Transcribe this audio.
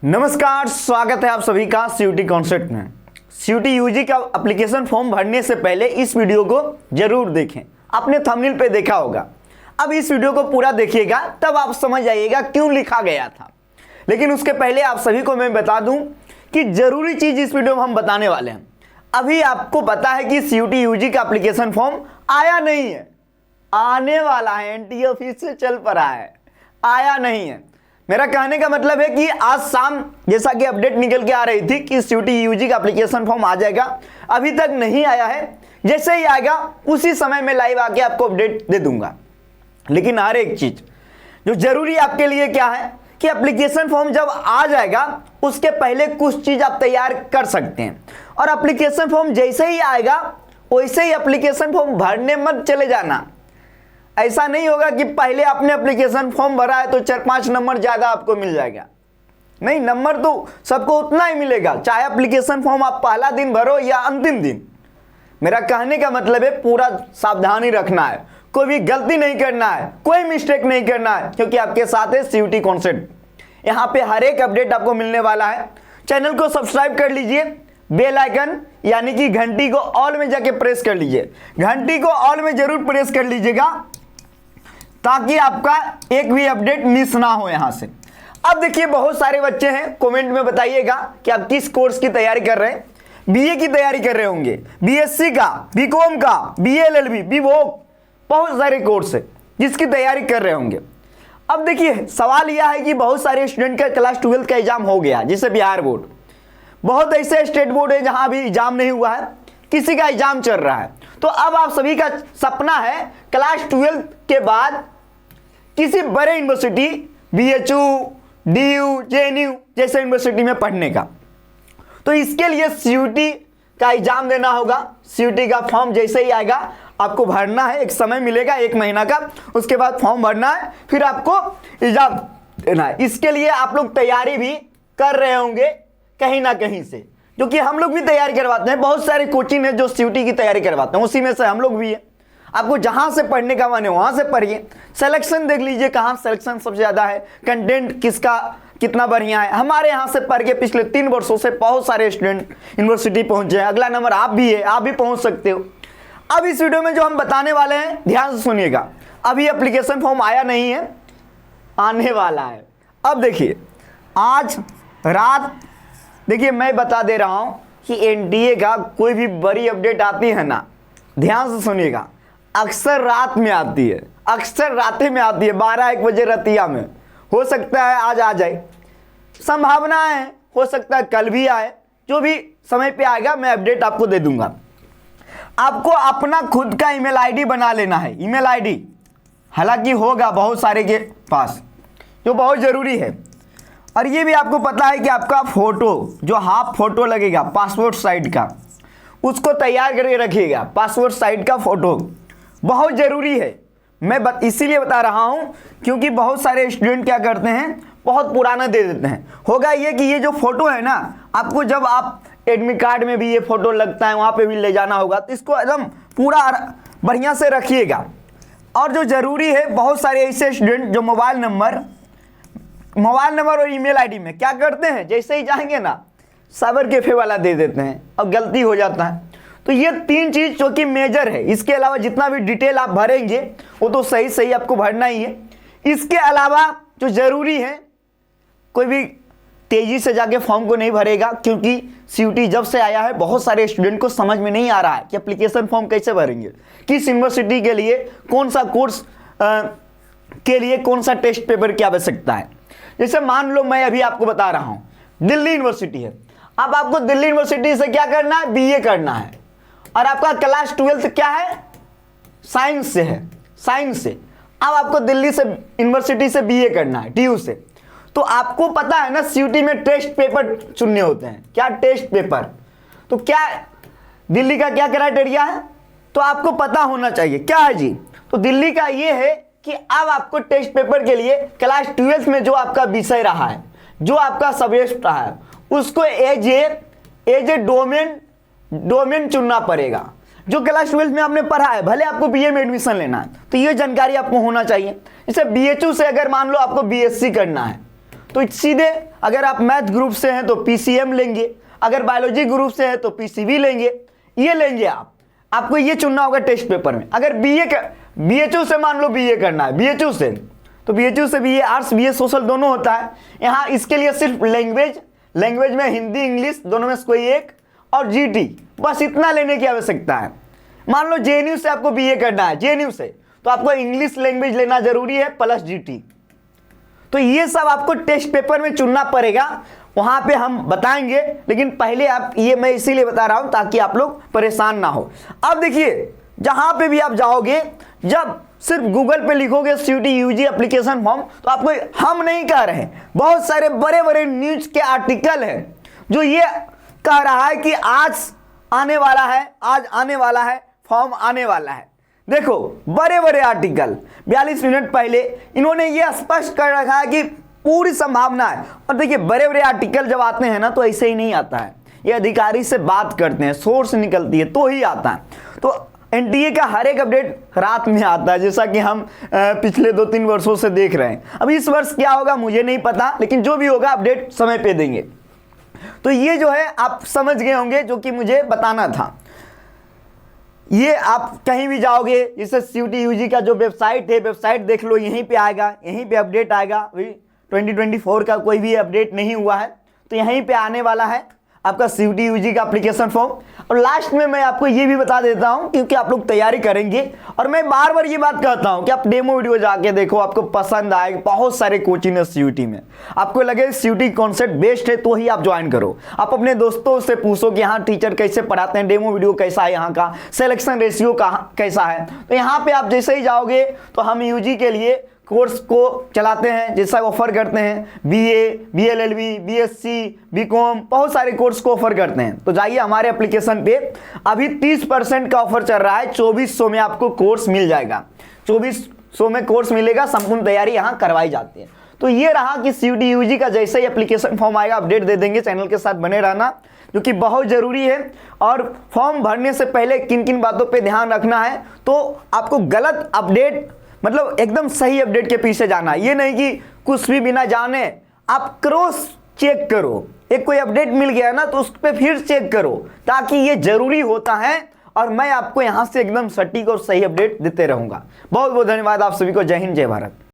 नमस्कार, स्वागत है आप सभी का सीयूटी कॉन्सेप्ट में। सीयूटी यूजी का एप्लीकेशन फॉर्म भरने से पहले इस वीडियो को जरूर देखें। आपने थंबनेल पे देखा होगा। अब इस वीडियो को पूरा देखिएगा, तब आप समझ जाइएगा क्यों लिखा गया था। लेकिन उसके पहले आप सभी को मैं बता दूं कि जरूरी चीज इस वीडियो में हम बताने वाले हैं। अभी आपको पता है कि सीयूटी यूजी का एप्लीकेशन फॉर्म आया नहीं है, आने वाला है। एनटीए ऑफिस से चल पड़ा है, आया नहीं है। मेरा कहने का मतलब है कि आज शाम जैसा कि अपडेट निकल के आ रही थी कि सीयूटी यूजी का एप्लीकेशन फॉर्म आ जाएगा, अभी तक नहीं आया है। जैसे ही आएगा उसी समय मैं लाइव आके आपको अपडेट दे दूंगा। लेकिन हर एक चीज जो जरूरी आपके लिए क्या है कि एप्लीकेशन फॉर्म जब आ जाएगा उसके पहले कुछ चीज आप तैयार कर सकते हैं। और एप्लीकेशन फॉर्म जैसे ही आएगा वैसे ही एप्लीकेशन फॉर्म भरने मत चले जाना। ऐसा नहीं होगा कि पहले आपने एप्लीकेशन फॉर्म भरा है तो 4-5 नंबर ज्यादा आपको मिल जाएगा। नहीं, नंबर तो सबको उतना ही मिलेगा, चाहे एप्लीकेशन फॉर्म आप पहला दिन भरो या अंतिम दिन। मेरा कहने का मतलब है पूरा सावधानी रखना है, कोई भी गलती नहीं करना है, कोई मिस्टेक नहीं करना है, क्योंकि आपके साथ है सीयूटी कॉन्सेप्ट। यहाँ पे हर एक अपडेट आपको मिलने वाला है। चैनल को सब्सक्राइब कर लीजिए, बेल आइकन यानी कि घंटी को ऑल में जाके प्रेस कर लीजिए। घंटी को ऑल में जरूर प्रेस कर लीजिएगा ताकि आपका एक भी अपडेट मिस ना हो यहां से। अब देखिए, बहुत सारे बच्चे हैं, कमेंट में बताइएगा कि आप किस कोर्स की तैयारी कर रहे हैं। बीए की तैयारी कर रहे होंगे, बीएससी का, बीकॉम का, बीए एलएलबी, बीवोक, बहुत सारे कोर्स है जिसकी तैयारी कर रहे होंगे। अब देखिए, सवाल यह है कि बहुत सारे स्टूडेंट का क्लास 12 का एग्जाम हो गया, जैसे बिहार बोर्ड। बहुत ऐसे स्टेट बोर्ड है जहां अभी एग्जाम नहीं हुआ है, किसी का एग्जाम चल रहा है। तो अब आप सभी का सपना है क्लास 12 के बाद किसी बड़े यूनिवर्सिटी, बीएचयू, डीयू, जेएनयू जैसे यूनिवर्सिटी में पढ़ने का। तो इसके लिए सीयूटी का एग्जाम देना होगा। सीयूटी का फॉर्म जैसे ही आएगा आपको भरना है, एक समय मिलेगा 1 महीना का, उसके बाद फॉर्म भरना है, फिर आपको एग्जाम देना है। इसके लिए आप लोग तैयारी भी कर रहे होंगे कहीं ना कहीं से, क्योंकि हम लोग भी तैयारी करवाते हैं। बहुत सारे कोचिंग है जो सीयूटी की तैयारी करवाते हैं, उसी में से हम लोग भी है। आपको जहां से पढ़ने का मन है वहां से पढ़िए, सिलेक्शन देख लीजिए कहां सिलेक्शन सबसे ज्यादा है, कंटेंट किसका कितना बढ़िया है। हमारे यहां से पढ़ के पिछले 3 वर्षों से बहुत सारे स्टूडेंट यूनिवर्सिटी पहुंचे हैं। अगला नंबर आप भी है, आप भी पहुंच सकते हो। अब इस वीडियो में जो हम बताने वाले हैं ध्यान से सुनिएगा। अभी एप्लीकेशन फॉर्म आया नहीं है, आने वाला है। अब देखिए, आज रात देखिए मैं बता दे रहा हूं कि एनटीए का कोई भी बड़ी अपडेट आती है ना, ध्यान से सुनिएगा, अक्सर रात में आती है, अक्सर रातें में आती है, 12-1 बजे रतिया में। हो सकता है आज आ जाए, संभावना है, हो सकता है कल भी आए। जो भी समय पे आएगा मैं अपडेट आपको दे दूंगा। आपको अपना खुद का ईमेल आईडी बना लेना है, ईमेल आईडी। हालांकि होगा बहुत सारे के पास, जो बहुत जरूरी है। और ये भी आपको पता है कि आपका फोटो, जो हाफ फोटो लगेगा पासपोर्ट साइज का, उसको तैयार करके रखिएगा। पासपोर्ट साइज का फोटो बहुत जरूरी है। मैं इसीलिए बता रहा हूं क्योंकि बहुत सारे स्टूडेंट क्या करते हैं, बहुत पुराना दे देते हैं। होगा ये कि ये जो फोटो है ना, आपको जब आप एडमिट कार्ड में भी ये फोटो लगता है, वहां पे भी ले जाना होगा, तो इसको एकदम पूरा बढ़िया से रखिएगा। और जो जरूरी है, बहुत सारे ऐसे स्टूडेंट जो मोबाइल नंबर और ईमेल आईडी में क्या करते हैं, जैसे ही जाएंगे ना साइबर कैफे वाला दे देते हैं और गलती हो जाता है। तो ये 3 चीज जो कि मेजर है। इसके अलावा जितना भी डिटेल आप भरेंगे वो तो सही आपको भरना ही है। इसके अलावा जो जरूरी है, कोई भी तेजी से जाके फॉर्म को नहीं भरेगा, क्योंकि सीयूटी जब से आया है बहुत सारे स्टूडेंट को समझ में नहीं आ रहा है कि एप्लीकेशन फॉर्म कैसे भरेंगे, किस यूनिवर्सिटी के लिए कौन सा कोर्स के लिए कौन सा टेस्ट पेपर की आवश्यकता है। जैसे मान लो मैं अभी आपको बता रहा हूं दिल्ली यूनिवर्सिटी है। अब आपको दिल्ली यूनिवर्सिटी से क्या करना है, बीए करना है। और आपका क्लास 12 क्या है, साइंस से है, साइंस से। अब आपको दिल्ली से यूनिवर्सिटी से बीए करना है, डीयू से। तो आपको पता है ना सीयूटी में टेस्ट पेपर चुनने होते हैं। क्या टेस्ट पेपर, तो क्या दिल्ली का क्या क्राइटेरिया है, तो आपको पता होना चाहिए क्या है जी। तो दिल्ली का ये है कि अब आपको टेस्ट पेपर के लिए क्लास 12 में जो आपका विषय रहा है, जो आपका सब्जेक्ट रहा है, उसको एज ए डोमेन चुनना पड़ेगा। जो क्लास 12 में आपने पढ़ा है, भले आपको बीए में एडमिशन लेना है, तो ये जानकारी आपको होना चाहिए। जैसे बीएचयू से अगर मान लो आपको बीएससी करना है, तो सीधे अगर आप मैथ ग्रुप से हैं तो पीसीएम लेंगे, अगर बायोलॉजी ग्रुप से है तो पीसीबी लेंगे, ये लेंगे आपको ये चुनना होगा टेस्ट पेपर में। अगर बीएचयू से मान लो बीए करना है, बीएचयू से तो बीएचयू से बीए आर्ट्स बीए सोशल दोनों होता है। यहाँ इसके लिए सिर्फ लैंग्वेज में हिंदी इंग्लिश दोनों में से कोई एक, और जीटी, बस इतना लेने की आवश्यकता है। मान लो जेएनयू से आपको बीए करना है, जेएनयू से, तो आपको इंग्लिश लैंग्वेज लेना जरूरी है प्लस जीटी। तो ये सब आपको टेस्ट पेपर में चुनना पड़ेगा, वहां पे हम बताएंगे, लेकिन पहले आप ये मैं इसीलिए बता रहा हूं ताकि आप लोग परेशान ना हो। अब देखिए जहां पे भी आप जाओगे, जब सिर्फ गूगल पे लिखोगे सीयूटी यूजी एप्लीकेशन फॉर्म, तो आपको हम नहीं कह रहे हैं, बहुत सारे बड़े बड़े न्यूज के आर्टिकल हैं जो ये कह रहा है कि आज आने वाला है, आज आने वाला है, फॉर्म आने वाला है। देखो बड़े बड़े आर्टिकल 42 मिनट पहले इन्होंने ये स्पष्ट कर रखा है कि पूरी संभावना है। और देखिए बड़े बड़े आर्टिकल जब आते हैं ना तो ऐसे ही नहीं आता है, ये अधिकारी से बात करते हैं, सोर्स निकलती है तो ही आता है। तो एनटीए का हर एक अपडेट रात में आता है, जैसा कि हम पिछले 2-3 वर्षों से देख रहे हैं। अब इस वर्ष क्या होगा मुझे नहीं पता, लेकिन जो भी होगा अपडेट समय पे देंगे। तो ये जो है आप समझ गए होंगे जो कि मुझे बताना था। ये आप कहीं भी जाओगे, जैसे सीयूटी यूजी का जो वेबसाइट है, वेबसाइट देख लो, यहीं पे आएगा, यहीं पे अपडेट आएगा। अभी 2024 का कोई भी अपडेट नहीं हुआ है, तो यहीं पे आने वाला है आपका सीयूटी यूजी का एप्लीकेशन फॉर्म। और लास्ट में मैं आपको ये भी बता देता हूं, क्योंकि आप लोग तैयारी करेंगे और मैं बार बार ये बात कहता हूं कि आप डेमो वीडियो जाके देखो, आपको पसंद आएगा। बहुत सारे कोचिंग है सीयूटी में, आपको लगे सीयूटी कॉन्सेप्ट बेस्ट है तो ही आप ज्वाइन करो। आप अपने दोस्तों से पूछो कि यहाँ टीचर कैसे पढ़ाते हैं, डेमो वीडियो कैसा है, यहाँ का सिलेक्शन रेशियो कैसा है। तो यहाँ पे आप जैसे ही जाओगे तो हम यूजी के लिए कोर्स को चलाते हैं, जैसा ऑफर करते हैं, बीए, बीएलएलबी, बीएससी, बीकॉम, बहुत सारे कोर्स को ऑफर करते हैं। तो जाइए हमारे एप्लीकेशन पे, अभी 30% का ऑफर चल रहा है। 2400 में आपको कोर्स मिल जाएगा, 2400 में कोर्स मिलेगा, संपूर्ण तैयारी यहाँ करवाई जाती है। तो ये रहा कि सीयूटी यूजी का जैसे ही एप्लीकेशन फॉर्म आएगा अपडेट दे देंगे। चैनल के साथ बने रहना, जो कि बहुत जरूरी है। और फॉर्म भरने से पहले किन किन बातों पे ध्यान रखना है, तो आपको गलत अपडेट, मतलब एकदम सही अपडेट के पीछे जाना है। ये नहीं कि कुछ भी बिना जाने आप क्रॉस चेक करो, एक कोई अपडेट मिल गया ना तो उस पर फिर चेक करो, ताकि ये जरूरी होता है। और मैं आपको यहां से एकदम सटीक और सही अपडेट देते रहूंगा। बहुत बहुत धन्यवाद आप सभी को। जय हिंद, जय भारत।